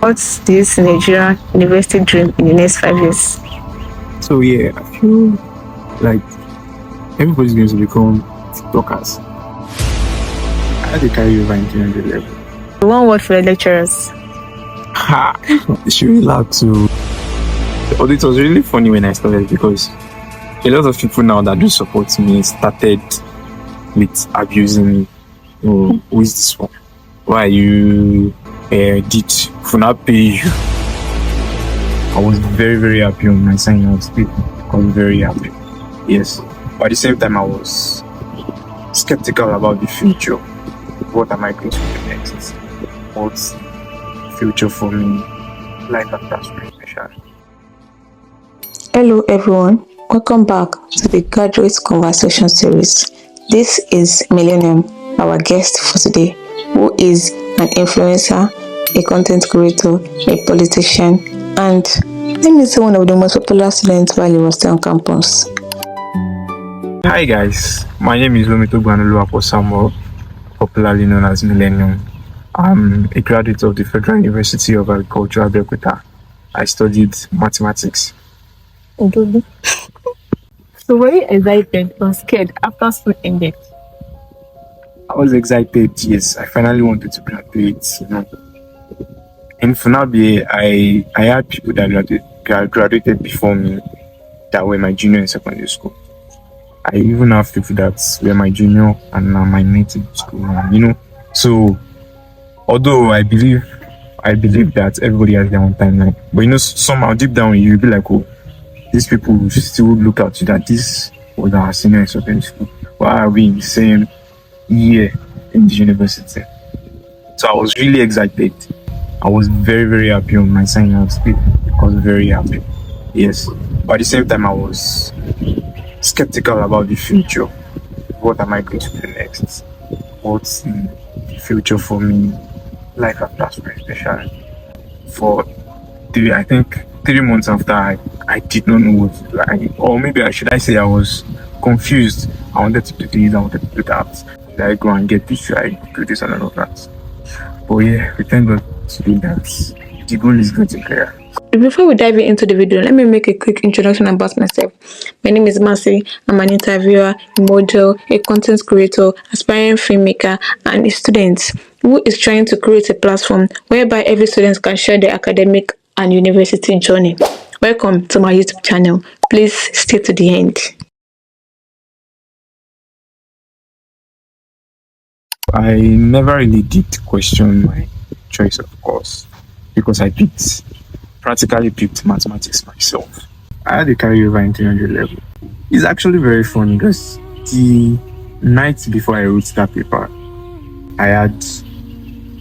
What's this Nigerian university dream in the next 5 years? So yeah, I feel like everybody's going to become TikTokers. I had to carry over into the level. One word for the lecturers. Ha! It's really loud to. Although it was really funny when I started because a lot of people now that do support me started with abusing me. Oh, who is this one? Why you did FUNAAB pay you? I was very, very happy on my sign out speech. I was very happy. Yes. But at the same time, I was skeptical about the future. What am I going to do next? What's the future for me? Life after very special. Hello everyone, welcome back to the Graduate Conversation Series. This is Millennium, our guest for today, who is an influencer, a content creator, a politician, and let me say one of the most popular students while he was still on campus. Hi guys, my name is Lomito Samuel, popularly known as Millennium. I'm a graduate of the Federal University of Agriculture, Abeokuta. I studied mathematics. So were you excited or scared after school ended? I was excited, yes. I finally wanted to graduate. In FUNAAB, I had people that graduated before me that were my junior in secondary school. I even have people that were my junior and now my mate in school, So, although I believe that everybody has their own timeline, but somehow deep down you'll be like, oh, these people will still look at you that this was our senior in secondary school. Why are we in the same year in the university? So I was really excited. I was very, very happy on my sign out speech. I was very happy. Yes. But at the same time, I was skeptical about the future. What am I going to do next? What's the future for me? Life after very special. For 3 months after I did not know what or maybe I say I was confused. I wanted to do this, I wanted to do that. Did I go and get this? Should I do this and all of that? But yeah, we thank God to do that. The goal is getting clear. Before we dive into the video, let me make a quick introduction about myself. My name is Mercy. I'm an interviewer, a model, a content creator, aspiring filmmaker, and a student who is trying to create a platform whereby every student can share their academic and university journey. Welcome to my YouTube channel. Please stay to the end. I never really did question my choice of course because I practically picked mathematics myself. I had to carry over into 300 level. It's actually very funny because the night before I wrote that paper, I had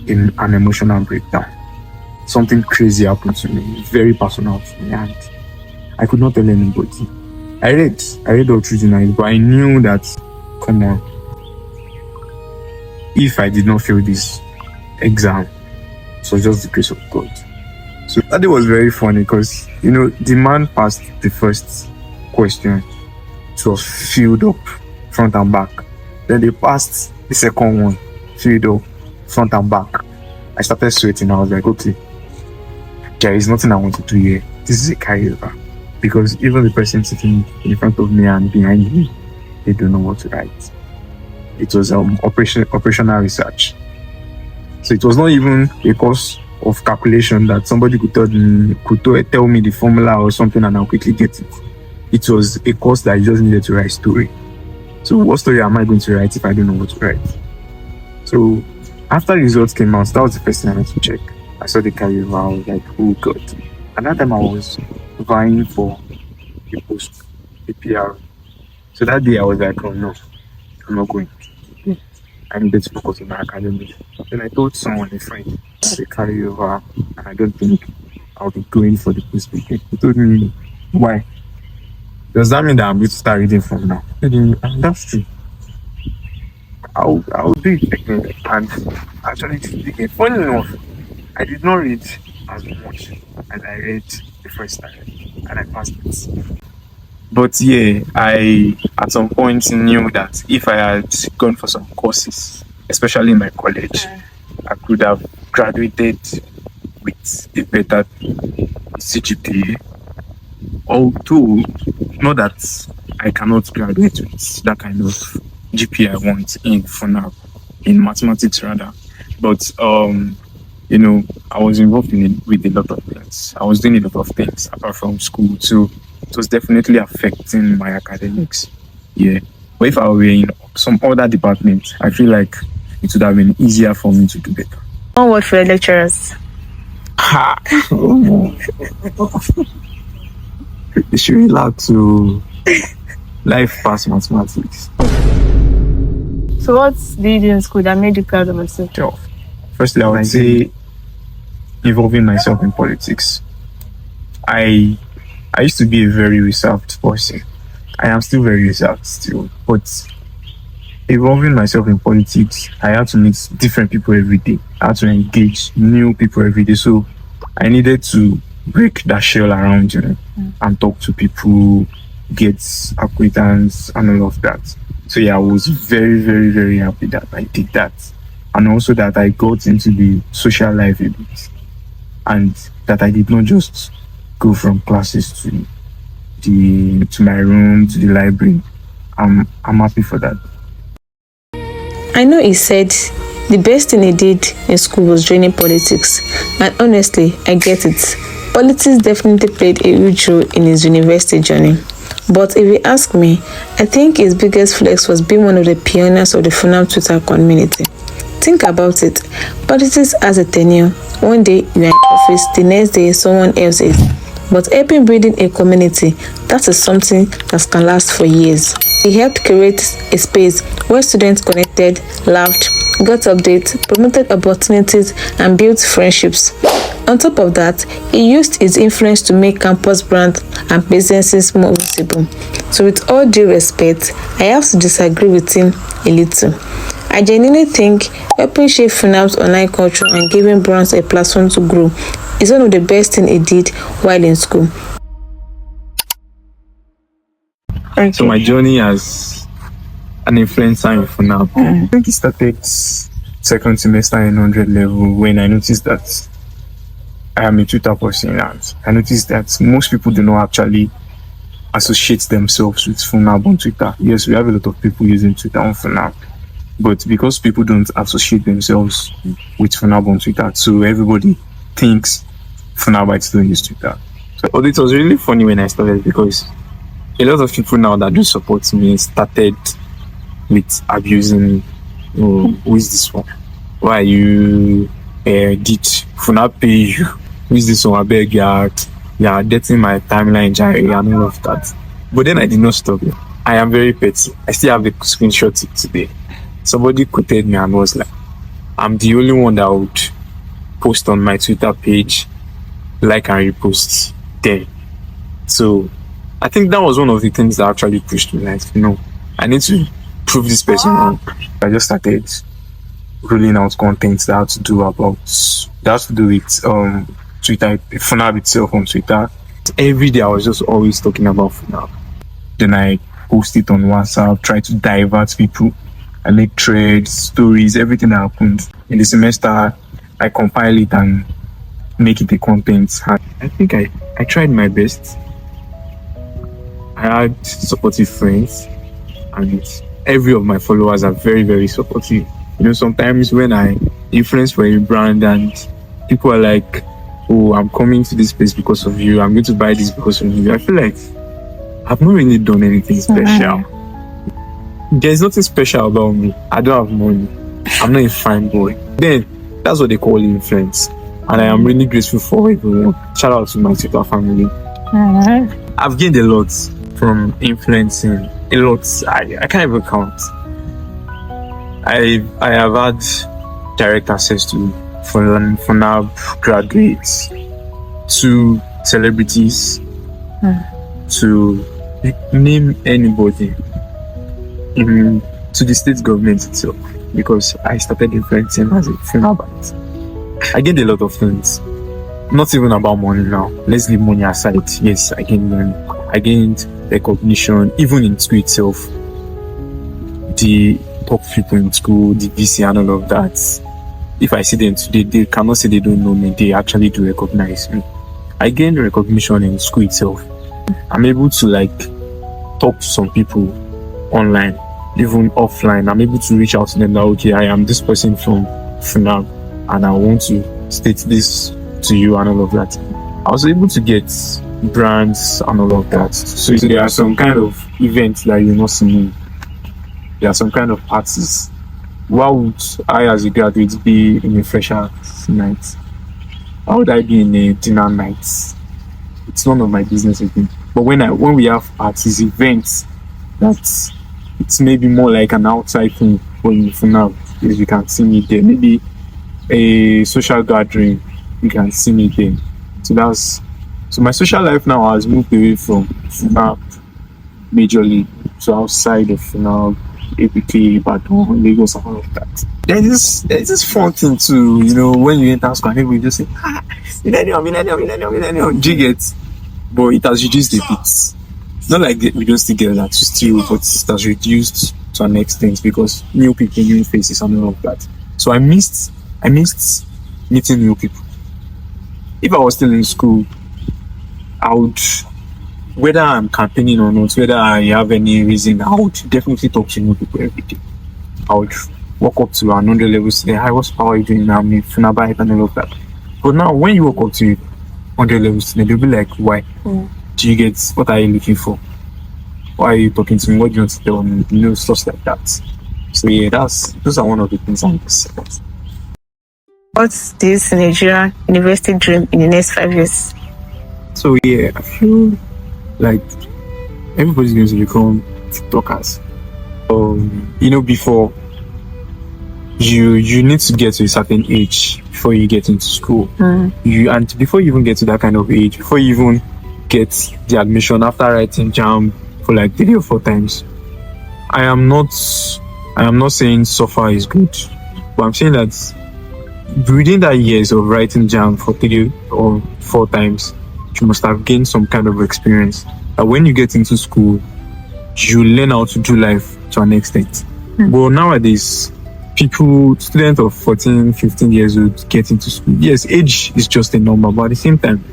an emotional breakdown. Something crazy happened to me, very personal to me, and I could not tell anybody. I read all through the night, but I knew that, come on, if I did not fail this exam, it was just the grace of God. So that day was very funny because, the man passed the first question. It was filled up front and back. Then they passed the second one, filled up front and back. I started sweating. I was like, okay, there is nothing I want to do here. This is a carryover. Because even the person sitting in front of me and behind me, they don't know what to write. It was operational research. So it was not even a course of calculation that somebody could tell me the formula or something and I'll quickly get it. It was a course that I just needed to write story. So what story am I going to write if I don't know what to write? So after the results came out, that was the first thing I had to check. I saw the carryover, I was like, oh God. And that time I was vying for a post, a PR. So that day I was like, oh no, I'm not going. I needed to focus on my academics. Then I told someone, a friend, that they carry over and I don't think I'll be going for the post again. He told me, why? Does that mean that I'm going to start reading from now? I said, that's true. I'll do it again. And actually did it again. Funny enough, I did not read as much as I read the first time and I passed it. But yeah, I at some point knew that if I had gone for some courses, especially in my college, I could have graduated with a better CGPA. Although, not that I cannot graduate with that kind of GPA I want in FUNAAB, in mathematics rather. But I was involved with a lot of things. I was doing a lot of things apart from school, so it was definitely affecting my academics. Yeah. But if I were in some other department, I feel like it would have been easier for me to do better. One word for your lecturers. Ha! They should relax to life past mathematics. So what did you do in school that made you proud of yourself? Sure. Firstly, I would say involving myself in politics. I used to be a very reserved person. I am still very reserved still, but involving myself in politics, I had to meet different people every day. I had to engage new people every day. So I needed to break that shell around, and talk to people, get acquaintance and all of that. So yeah, I was very, very, very happy that I did that. And also that I got into the social life a bit. And that I did not just go from classes to my room, to the library. I'm happy for that. I know he said the best thing he did in school was joining politics, and honestly, I get it. Politics definitely played a huge role in his university journey. But if you ask me, I think his biggest flex was being one of the pioneers of the FUNAAB Twitter community. Think about it. Politics has a tenure. One day you are in office, the next day someone else is. But helping building a community, that is something that can last for years. He helped create a space where students connected, laughed, got updates, promoted opportunities, and built friendships. On top of that, he used his influence to make campus brands and businesses more visible. So with all due respect, I have to disagree with him a little. I genuinely think helping shape FUNAAB's online culture and giving brands a platform to grow is one of the best things he did while in school. Okay. So my journey as an influencer in FUNAAB, I think it started second semester in 100 level when I noticed that I am a Twitter person, and I noticed that most people do not actually associate themselves with FUNAAB on Twitter. Yes, we have a lot of people using Twitter on FUNAAB, but because people don't associate themselves with FUNAAB on Twitter, so everybody thinks FUNAABites don't use Twitter. So, but it was really funny when I started because a lot of people now that do support me started with abusing me. Oh, who is this one? Why you did FUNAAB pay you? Who is this one? I beg you are dating my timeline, Jerry, and all of that. But then I did not stop it. I am very petty. I still have the screenshot today. Somebody quoted me and was like, I'm the only one that would post on my Twitter page, like and repost there. So I think that was one of the things that actually pushed me. Like, I need to prove this person wrong. I just started rolling out content that had to do with Twitter, FUNAAB itself on Twitter. Every day I was just always talking about FUNAAB. Then I post it on WhatsApp, try to divert people. I make threads, stories, everything that happened. In the semester, I compile it and make it a content. I think I tried my best. I had supportive friends, and every of my followers are very, very supportive. Sometimes when I influence for a brand and people are like, oh, I'm coming to this place because of you, I'm going to buy this because of you, I feel like I've not really done anything special. There's nothing special about me. I don't have money. I'm not a fine boy. Then that's what they call influence. And I am really grateful for everyone. Shout out to my Twitter family. I've gained a lot from influencing. A lot. I can't even count. I have had direct access to FUNAAB graduates, to celebrities, to name anybody, even to the state government itself, because I started influencing as a FUNAABite. I gained a lot of things, not even about money now. Let's leave money aside. Yes, I gained money. I gained recognition, even in school itself. The top people in school, the VC and all of that. if I see them today, they cannot say they don't know me. They actually do recognize me. I gain recognition in school itself. I'm able to like talk to some people online, even offline. I'm able to reach out to them that, okay, I am this person from FUNAAB and I want to state this to you and all of that. I was able to get brands and all of that. So there are some kind of events that you're not seeing. There are some kind of parties. Why would I, as a graduate, be in a fresher night? Why would I be in a dinner night? It's none of my business again. But when we have parties, events, that it's maybe more like an outside thing for now, because you can see me there. Maybe a social gathering, you can see me there. So my social life now has moved away from FUNAAB majorly to outside of FUNAAB, APK, Ibadan, Lagos, and all of that. There's this fun thing too, when you enter school and everybody just say, millennium, do you get? But it has reduced a bit. Not like we don't still get that still, but it has reduced to an extent because new people, new faces, and all of that. So I missed meeting new people. If I was still in school, I would, whether I'm campaigning or not, whether I have any reason, I would definitely talk to new people every day. I would walk up to another level, say, hi, how are you doing now? Me, FUNAAB, and all of that. But now, when you walk up to 100 levels, they'll be like, why? Do you get, what are you looking for? Why are you talking to me? What do you want to tell me? Stuff like that. So yeah, those are one of the things I'm just about. What's this Nigerian university dream in the next 5 years? So yeah, I feel like everybody's going to become TikTokers. Before you need to get to a certain age before you get into school. And before you even get to that kind of age, before you even get the admission after writing JAMB for like 3 or 4 times, I am not saying so far is good, but I'm saying that within that years of writing JAMB for 3 or 4 times, you must have gained some kind of experience that when you get into school, you learn how to do life to an extent. But nowadays, students of 14, 15 years old get into school. Yes, age is just a number, but at the same time,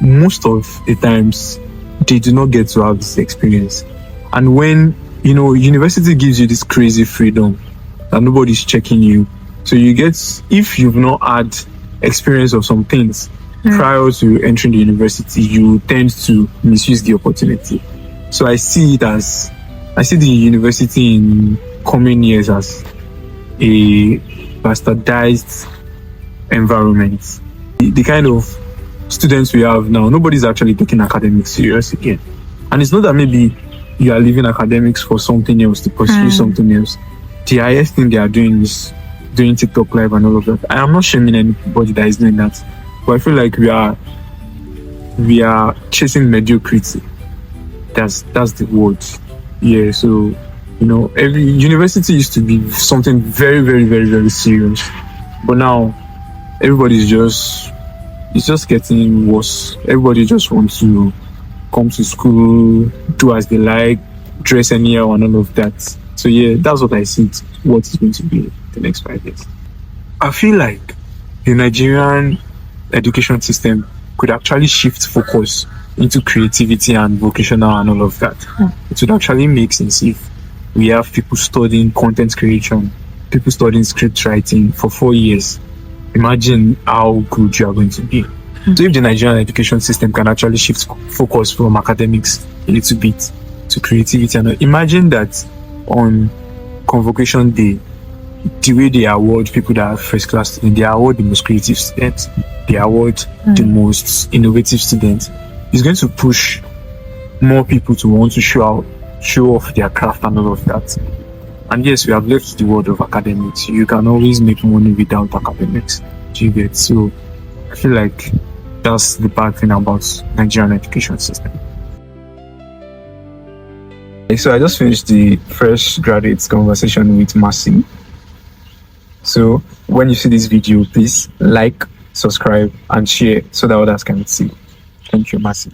most of the times, they do not get to have this experience. And when, university gives you this crazy freedom that nobody's checking you. So you get, if you've not had experience of some things prior to entering the university, you tend to misuse the opportunity. So I see the university in coming years as a bastardized environment. The kind of students we have now, nobody's actually taking academics serious again. And it's not that maybe you are leaving academics for something else, to pursue something else. The highest thing they are doing is doing TikTok live and all of that. I am not shaming anybody that is doing that, but I feel like we are chasing mediocrity. That's the word. Yeah, so every university used to be something very, very, very, very serious, but now it's just getting worse. Everybody just wants to come to school, do as they like, dress anyhow, and all of that. So yeah, that's what I see. What is going to be the next 5 years? I feel like the Nigerian education system could actually shift focus into creativity and vocational and all of that. It would actually make sense if we have people studying content creation, people studying script writing for 4 years. Imagine how good you are going to be. So if the Nigerian education system can actually shift focus from academics a little bit to creativity, and imagine that on convocation day, the way they award people that are first class students, they award the most creative students, they award the most innovative students. It's going to push more people to want to show off their craft and all of that. And yes, we have left the world of academics. You can always make money without academics. Do you get? So I feel like that's the bad thing about Nigerian education system. So I just finished the fresh graduates conversation with Mercy. So when you see this video, please like, subscribe, and share so that others can see. Thank you, Mercy.